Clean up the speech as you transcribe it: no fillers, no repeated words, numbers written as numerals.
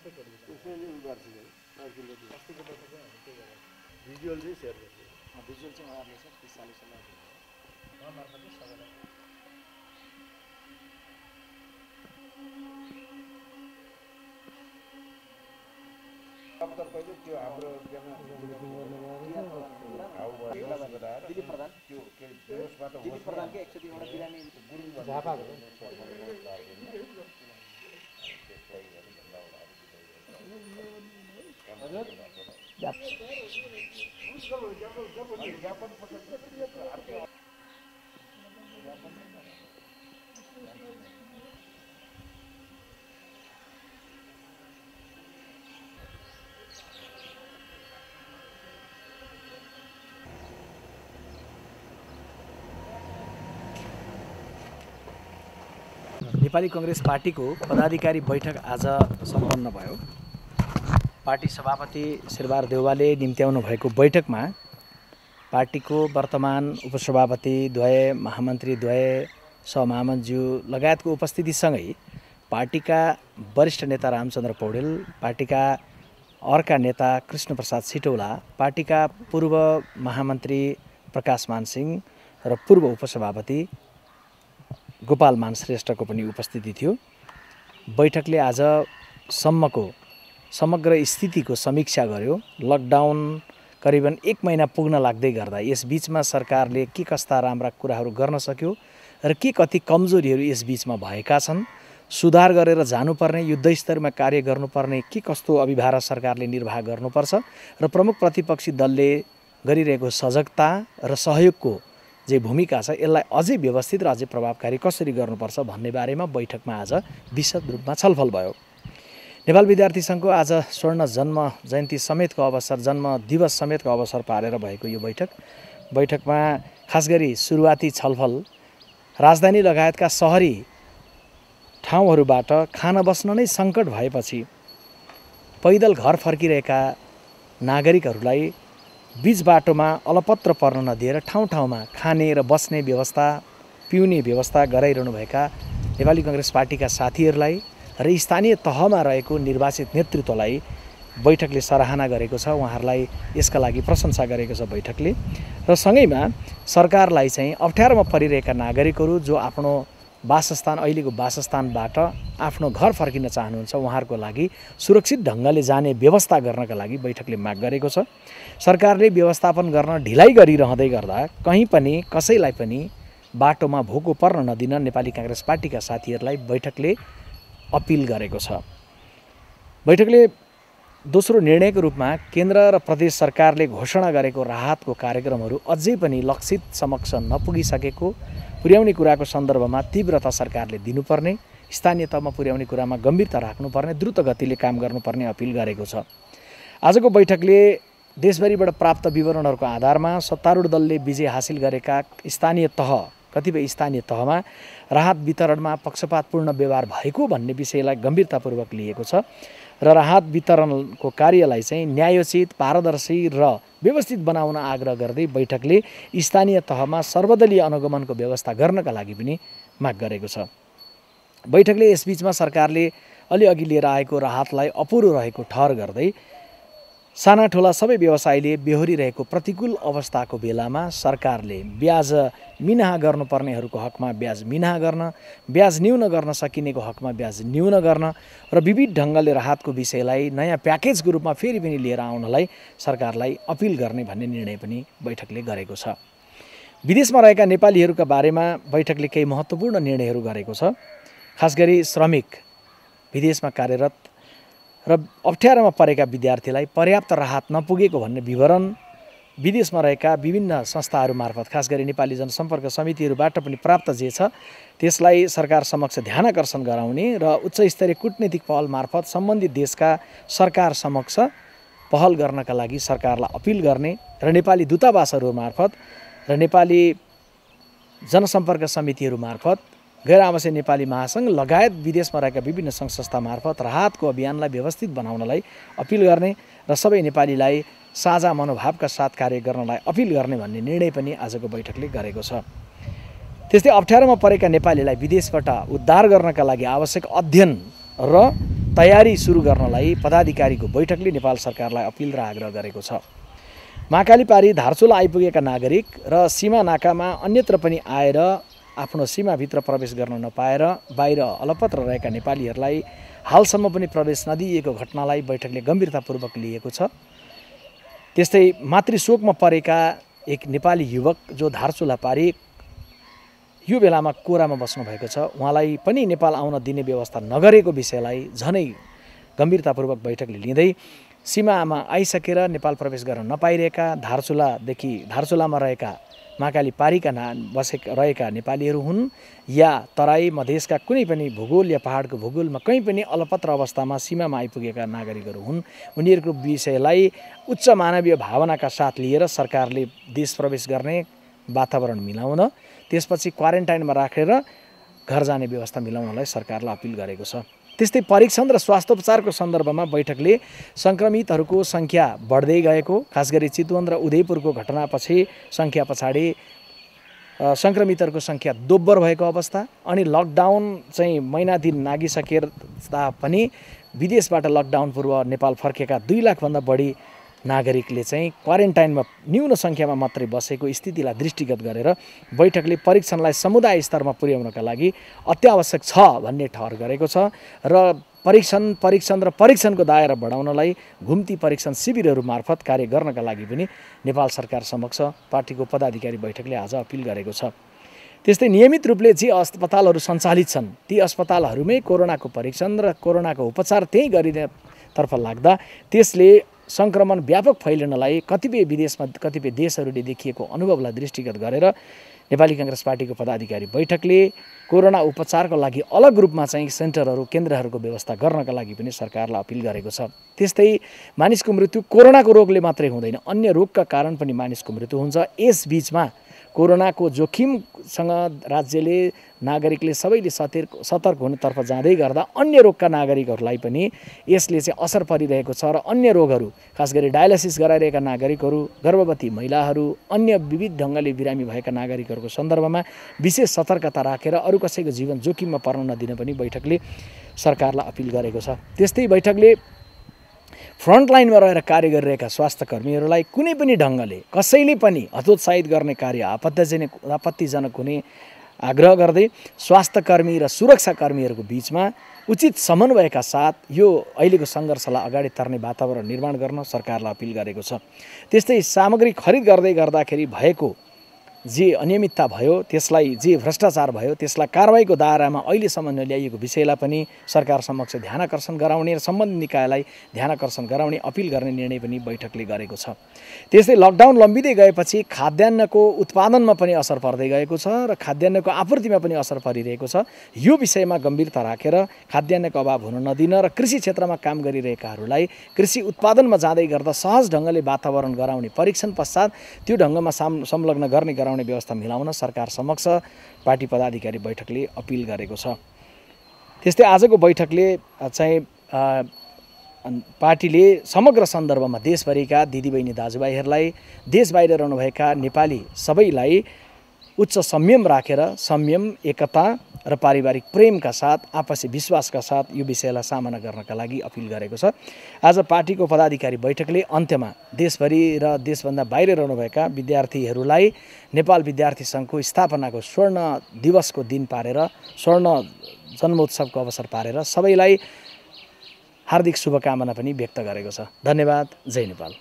सबै करिन्छ त्यसैले उ गर्छ अर्किलो अस्तिको बैठकमा हामी के गरेँ भिजुअल चाहिँ सेयर गर्छु भिजुअल चाहिँ उहाँहरूले सर 30 40 उहाँ मार्फत सबैलाई अब त पहिले त्यो हाम्रो दिलीप प्रधान त्यो के दिवसबाट दिलीप प्रधानकै एकचोटि एउटा बिरामी गुरुङ झापा नेपाली कांग्रेस पार्टीको पदाधिकारी बैठक आज सम्पन्न भयो। पार्टी सभापति शेरबहादुर देउवाले निम्त्याउनु भएको बैठकमा पार्टीको वर्तमान उपसभापति द्वय, महामन्त्री द्वय, सहमहामन्त्रीज्यू लगायतको उपस्थितिसँगै पार्टीका वरिष्ठ नेता रामचन्द्र पौडेल, पार्टीका अर्का नेता कृष्णप्रसाद सिटौला, पार्टीका पूर्व महामन्त्री प्रकाश मानसिंह र पूर्व उपसभापति गोपाल मान श्रेष्ठको पनि उपस्थिति थियो। बैठकले आजसम्मको समग्र स्थितिको समीक्षा गर्यो। लकडाउन करिबन 1 महिना पुग्न लाग्दै गर्दा यस बीचमा सरकारले के कस्ता राम्रा कुराहरू गर्न सक्यो र के कति कमजोरीहरू यस बीचमा भएका छन्, सुधार गरेर जानुपर्ने, युद्धस्तरमा कार्य गर्नुपर्ने के कस्तो अभिभार सरकारले निर्वाह गर्नुपर्छ र प्रमुख प्रतिपक्षी दलले गरिरहेको सजगता र सहयोगको जे भूमिका छ यसलाई अझै व्यवस्थित र अझै प्रभावकारी कसरी गर्नुपर्छ भन्ने बारेमा बैठकमा आज विशद रूपमा छलफल भयो। नेपाल विद्यार्थी सङ्घको आज स्वर्ण जन्म जयन्ती समेतको अवसर, जन्म दिवस समेतको अवसर पारेर भएको यो बैठकमा खास गरी सुरुवाती छलफल राजधानी लगायतका सहरी ठाउँहरूबाट खान बस्न नै सङ्कट भएपछि पैदल घर फर्किरहेका नागरिकहरूलाई बीच बाटोमा अलपत्र पर्न नदिएर ठाउँ ठाउँमा खाने र बस्ने व्यवस्था, पिउने व्यवस्था गराइरहनुभएका नेपाली कांग्रेस पार्टीका साथीहरूलाई र स्थानीय तहमा रहेको निर्वाचित नेतृत्वलाई बैठकले सराहना गरेको छ। उहाँहरूलाई यसका लागि प्रशंसा गरेको छ बैठकले। र सँगैमा सरकारलाई चाहिँ अप्ठ्यारोमा परिरहेका नागरिकहरू जो आफ्नो वासस्थान, अहिलेको वासस्थानबाट आफ्नो घर फर्किन चाहनुहुन्छ उहाँहरूको लागि सुरक्षित ढङ्गले जाने व्यवस्था गर्नका लागि बैठकले माग गरेको छ। सरकारले व्यवस्थापन गर्न ढिलाइ गरिरहँदै गर्दा कहीँ पनि कसैलाई पनि बाटोमा भोको पर्न नदिन नेपाली कांग्रेस पार्टीका साथीहरूलाई बैठकले अपिल गरेको छ। बैठकले दोस्रो निर्णयको रूपमा केन्द्र र प्रदेश सरकारले घोषणा गरेको राहतको कार्यक्रमहरू अझै पनि लक्षित समक्ष नपुगिसकेको पुर्याउने कुराको सन्दर्भमा तीव्रता सरकारले दिनुपर्ने, स्थानीय तहमा पुर्याउने कुरामा गम्भीरता राख्नुपर्ने, द्रुत गतिले काम गर्नुपर्ने अपिल गरेको छ। आजको बैठकले देशभरिबाट प्राप्त विवरणहरूको आधारमा सत्तारूढ दलले विजय हासिल गरेका कतिपय स्थानीय तहमा राहत वितरणमा पक्षपातपूर्ण व्यवहार भएको भन्ने विषयलाई गम्भीरतापूर्वक लिएको छ र राहत वितरणको कार्यलाई चाहिँ न्यायोचित, पारदर्शी र व्यवस्थित बनाउन आग्रह गर्दै बैठकले स्थानीय तहमा सर्वदलीय अनुगमनको व्यवस्था गर्नका लागि पनि माग गरेको छ। बैठकले यसबीचमा सरकारले अलिअघि लिएर आएको राहतलाई अपुरो रहेको ठहर गर्दै साना ठुला सबै व्यवसायीले बेहोरिरहेको प्रतिकूल अवस्थाको बेलामा सरकारले ब्याज मिनाहा गर्नुपर्नेहरूको हकमा ब्याज मिनाहा गर्न, ब्याज न्यून गर्न सकिनेको हकमा ब्याज न्यून गर्न र विविध ढङ्गले राहतको विषयलाई नयाँ प्याकेजको रूपमा फेरि पनि लिएर आउनलाई सरकारलाई अपिल गर्ने भन्ने निर्णय पनि बैठकले गरेको छ। विदेशमा रहेका नेपालीहरूका बारेमा बैठकले केही महत्त्वपूर्ण निर्णयहरू गरेको छ। खास गरी श्रमिक, विदेशमा कार्यरत र अप्ठ्यारोमा परेका विद्यार्थीलाई पर्याप्त राहत नपुगेको भन्ने विवरण विदेशमा रहेका विभिन्न संस्थाहरू मार्फत, खास गरी नेपाली जनसम्पर्क समितिहरूबाट पनि प्राप्त जे छ त्यसलाई सरकार समक्ष ध्यानाकर्षण गराउने र उच्च स्तरीय कूटनीतिक पहल मार्फत सम्बन्धित देशका सरकार समक्ष पहल गर्नका लागि सरकारलाई अपिल गर्ने र नेपाली दूतावासहरू मार्फत र नेपाली जनसम्पर्क समितिहरू मार्फत, गैर आवासीय नेपाली महासङ्घ लगायत विदेशमा रहेका विभिन्न सङ्घ संस्था मार्फत राहतको अभियानलाई व्यवस्थित बनाउनलाई अपिल गर्ने र सबै नेपालीलाई साझा मनोभावका साथ कार्य गर्नलाई अपिल गर्ने भन्ने निर्णय पनि आजको बैठकले गरेको छ। त्यस्तै अप्ठ्यारोमा परेका नेपालीलाई विदेशबाट उद्धार गर्नका लागि आवश्यक अध्ययन र तयारी सुरु गर्नलाई पदाधिकारीको बैठकले नेपाल सरकारलाई अपिल र आग्रह गरेको छ। महाकाली पारी धारचुला आइपुगेका नागरिक र सीमा नाकामा अन्यत्र पनि आएर आफ्नो सीमाभित्र प्रवेश गर्न नपाएर बाहिर अलपत्र रहेका नेपालीहरूलाई हालसम्म पनि प्रवेश नदिएको घटनालाई बैठकले गम्भीरतापूर्वक लिएको छ। त्यस्तै मातृशोकमा परेका एक नेपाली युवक जो धारचुला पारी यो बेलामा कोरामा बस्नुभएको छ, उहाँलाई पनि नेपाल आउन दिने व्यवस्था नगरेको विषयलाई झनै गम्भीरतापूर्वक बैठकले लिँदै सीमामा आइसकेर नेपाल प्रवेश गर्न नपाइरहेका धारचुलामा रहेका महाकाली पारीका रहेका नेपालीहरू हुन् या तराई मधेसका कुनै पनि भूगोल या पहाडको भूगोलमा कहीँ पनि अलपत्र अवस्थामा सीमामा आइपुगेका नागरिकहरू हुन्, उनीहरूको विषयलाई उच्च मानवीय भावनाका साथ लिएर सरकारले देश प्रवेश गर्ने वातावरण मिलाउन, त्यसपछि क्वारेन्टाइनमा राखेर घर जाने व्यवस्था मिलाउनलाई सरकारलाई अपिल गरेको छ। त्यस्तै परीक्षण र स्वास्थ्योपचारको सन्दर्भमा बैठकले सङ्क्रमितहरूको सङ्ख्या बढ्दै गएको, खास गरी चितवन र उदयपुरको घटनापछि सङ्ख्या पछाडि सङ्क्रमितहरूको सङ्ख्या दोब्बर भएको अवस्था अनि लकडाउन चाहिँ महिना दिन नागिसकेर पनि विदेशबाट लकडाउन पूर्व नेपाल फर्केका 2 लाखभन्दा बढी नागरिकले चाहिँ क्वारेन्टाइनमा न्यून सङ्ख्यामा मात्रै बसेको स्थितिलाई दृष्टिगत गरेर बैठकले परीक्षणलाई समुदाय स्तरमा पुर्याउनका लागि अत्यावश्यक छ भन्ने ठहर गरेको छ र परीक्षणको दायरा बढाउनलाई घुम्ती परीक्षण शिविरहरू मार्फत कार्य गर्नका लागि पनि नेपाल सरकार समक्ष पार्टीको पदाधिकारी बैठकले आज अपिल गरेको छ। त्यस्तै नियमित रूपले जे अस्पतालहरू सञ्चालित छन् ती अस्पतालहरूमै कोरोनाको परीक्षण र कोरोनाको उपचार त्यही गरिनेतर्फ लाग्दा त्यसले सङ्क्रमण व्यापक फैलिनलाई कतिपय देशहरूले देखिएको अनुभवलाई दृष्टिगत गरेर नेपाली काङ्ग्रेस पार्टीको पदाधिकारी बैठकले कोरोना उपचारको लागि अलग रूपमा चाहिँ सेन्टरहरू केन्द्रहरूको व्यवस्था गर्नका लागि पनि सरकारलाई अपिल गरेको छ। त्यस्तै मानिसको मृत्यु कोरोनाको रोगले मात्रै हुँदैन, अन्य रोगका कारण पनि मानिसको मृत्यु हुन्छ। यस बीचमा कोरोनाको जोखिमसँग राज्यले नागरिकले सबैले सतर्क हुनेतर्फ जाँदै गर्दा अन्य रोगका नागरिकहरूलाई पनि यसले चाहिँ असर परिरहेको छ र अन्य रोगहरू खास गरी डायलासिस गराइरहेका नागरिकहरू, गर्भवती महिलाहरू, अन्य विविध ढङ्गले बिरामी भएका नागरिकहरूको सन्दर्भमा विशेष सतर्कता राखेर अरू कसैको जीवन जोखिममा पर्न नदिन पनि बैठकले सरकारलाई अपिल गरेको छ। त्यस्तै बैठकले फ्रन्टलाइनमा रहेर कार्य गरिरहेका स्वास्थ्य कर्मीहरूलाई कुनै पनि ढङ्गले कसैले पनि हतोत्साहित गर्ने कार्य आपत्तिजनक हुने आग्रह गर्दै स्वास्थ्य कर्मी र सुरक्षा कर्मीहरूको बीचमा उचित समन्वयका साथ यो अहिलेको सङ्घर्षलाई अगाडि तर्ने वातावरण निर्माण गर्न सरकारलाई अपिल गरेको छ। त्यस्तै सामग्री खरिद गर्दाखेरि भएको जे अनियमितता भयो, त्यसलाई जे भ्रष्टाचार भयो, त्यसलाई कारबाहीको दायरामा अहिलेसम्म नल्याइएको विषयलाई पनि सरकार समक्ष ध्यान आकर्षण गराउने र सम्बन्धित निकायलाई ध्यान आकर्षण गराउने अपिल गर्ने निर्णय पनि बैठकले गरेको छ। त्यस्तै लकडाउन लम्बिँदै गएपछि खाद्यान्नको उत्पादनमा पनि असर पर्दै गएको छ र खाद्यान्नको आपूर्तिमा पनि असर परिरहेको छ। यो विषयमा गम्भीरता राखेर खाद्यान्नको अभाव हुन नदिन र कृषि क्षेत्रमा काम गरिरहेकाहरूलाई कृषि उत्पादनमा जाँदै गर्दा सहज ढङ्गले वातावरण गराउने, परीक्षण पश्चात त्यो ढङ्गमा संलग्न गराउने व्यवस्था मिलाउन सरकार समक्ष पार्टी पदाधिकारी बैठकले अपिल गरेको छ। त्यस्तै आजको बैठकले चाहिँ पार्टीले समग्र सन्दर्भमा देशभरिका दिदीबहिनी दाजुभाइहरूलाई, देश बाहिर रहनुभएका नेपाली सबैलाई उच्च संयम राखेर संयम, एकता र पारिवारिक प्रेमका साथ, आपसी विश्वासका साथ यो विषयलाई सामना गर्नका लागि अपिल गरेको छ। आज पार्टीको पदाधिकारी बैठकले अन्त्यमा देशभरि र देशभन्दा बाहिर रहनुभएका विद्यार्थीहरूलाई नेपाल विद्यार्थी सङ्घको स्थापनाको स्वर्ण दिवसको दिन पारेर, स्वर्ण जन्मोत्सवको अवसर पारेर सबैलाई हार्दिक शुभकामना पनि व्यक्त गरेको छ। धन्यवाद। जय नेपाल।